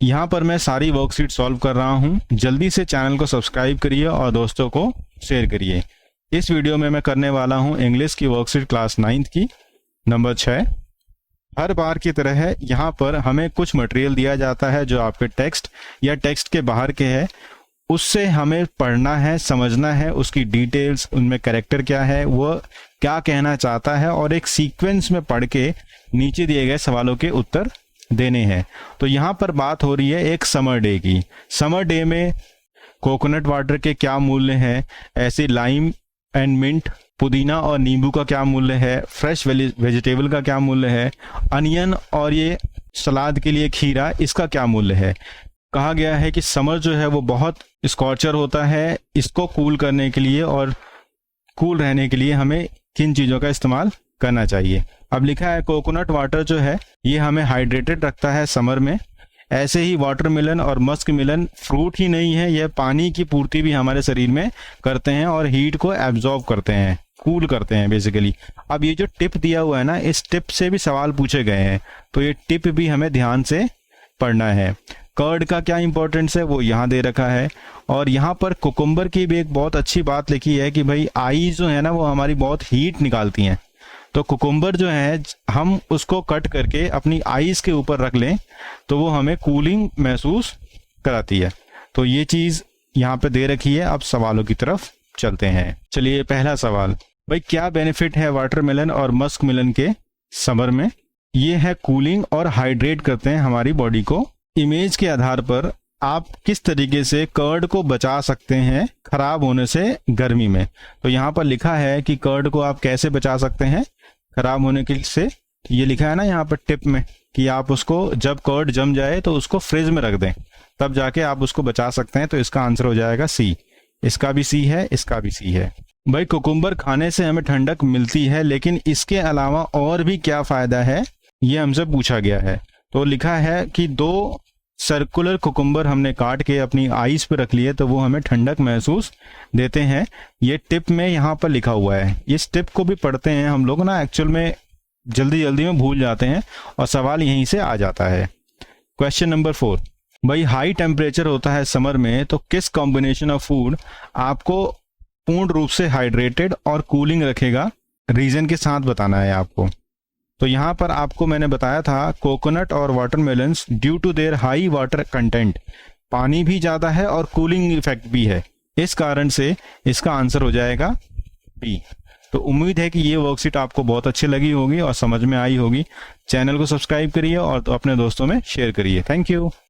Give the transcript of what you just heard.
यहाँ पर मैं सारी वर्कशीट सॉल्व कर रहा हूँ। जल्दी से चैनल को सब्सक्राइब करिए और दोस्तों को शेयर करिए। इस वीडियो में मैं करने वाला हूँ इंग्लिश की वर्कशीट क्लास 9th की नंबर 6। हर बार की तरह है, यहाँ पर हमें कुछ मटेरियल दिया जाता है जो आपके टेक्स्ट या टेक्स्ट के बाहर के है, उससे हमें पढ़ना है, समझना है, उसकी डिटेल्स, उनमें कैरेक्टर क्या है, वो क्या कहना चाहता है, और एक सीक्वेंस में पढ़ के नीचे दिए गए सवालों के उत्तर देने हैं। तो यहाँ पर बात हो रही है एक समर डे की। समर डे में कोकोनट वाटर के क्या मूल्य हैं, ऐसे लाइम एंड मिंट, पुदीना और नींबू का क्या मूल्य है, फ्रेश वेजिटेबल का क्या मूल्य है, अनियन और ये सलाद के लिए खीरा, इसका क्या मूल्य है। कहा गया है कि समर जो है वो बहुत स्कॉचर होता है, इसको कूल करने के लिए और कूल रहने के लिए हमें किन चीज़ों का इस्तेमाल करना चाहिए। अब लिखा है कोकोनट वाटर जो है ये हमें हाइड्रेटेड रखता है समर में। ऐसे ही वाटरमेलन और मस्क मिलन फ्रूट ही नहीं है, यह पानी की पूर्ति भी हमारे शरीर में करते हैं और हीट को एब्जॉर्ब करते हैं, कूल करते हैं बेसिकली। अब ये जो टिप दिया हुआ है ना, इस टिप से भी सवाल पूछे गए हैं, तो ये टिप भी हमें ध्यान से पढ़ना है। कर्ड का क्या इंपॉर्टेंस है वो यहाँ दे रखा है। और यहाँ पर कुकुम्बर की भी एक बहुत अच्छी बात लिखी है कि भाई आईज जो है ना वो हमारी बहुत हीट निकालती हैं, तो कुकुम्बर जो है हम उसको कट करके अपनी आईज के ऊपर रख लें तो वो हमें कूलिंग महसूस कराती है। तो ये चीज़ यहाँ पे दे रखी है। अब सवालों की तरफ चलते हैं। चलिए पहला सवाल, भाई क्या बेनिफिट है वाटरमेलन और मस्क मिलन के समर में। ये है कूलिंग और हाइड्रेट करते हैं हमारी बॉडी को। इमेज के आधार पर आप किस तरीके से कर्ड को बचा सकते हैं खराब होने से गर्मी में। तो यहाँ पर लिखा है कि कर्ड को आप कैसे बचा सकते हैं खराब होने के से। ये लिखा है ना यहाँ पर टिप में कि आप उसको जब कर्ड जम जाए तो उसको फ्रिज में रख दें, तब जाके आप उसको बचा सकते हैं। तो इसका आंसर हो जाएगा सी। इसका भी सी है, इसका भी सी है। भाई कुकुम्बर खाने से हमें ठंडक मिलती है, लेकिन इसके अलावा और भी क्या फायदा है ये हमसे पूछा गया है। तो लिखा है कि 2 सर्कुलर कुकुम्बर हमने काट के अपनी आइस पे रख लिए तो वो हमें ठंडक महसूस देते हैं। ये टिप में यहाँ पर लिखा हुआ है। इस टिप को भी पढ़ते हैं हम लोग ना, एक्चुअल में जल्दी में भूल जाते हैं और सवाल यहीं से आ जाता है। क्वेश्चन नंबर 4, भाई हाई टेम्परेचर होता है समर में, तो किस कॉम्बिनेशन ऑफ फूड आपको पूर्ण रूप से हाइड्रेटेड और कूलिंग रखेगा, रीजन के साथ बताना है आपको। तो यहाँ पर आपको मैंने बताया था कोकोनट और watermelons due to their high water content, पानी भी ज़्यादा है और कूलिंग इफेक्ट भी है, इस कारण से इसका आंसर हो जाएगा बी। तो उम्मीद है कि ये वर्कशीट आपको बहुत अच्छी लगी होगी और समझ में आई होगी। चैनल को सब्सक्राइब करिए और अपने दोस्तों में शेयर करिए। Thank you.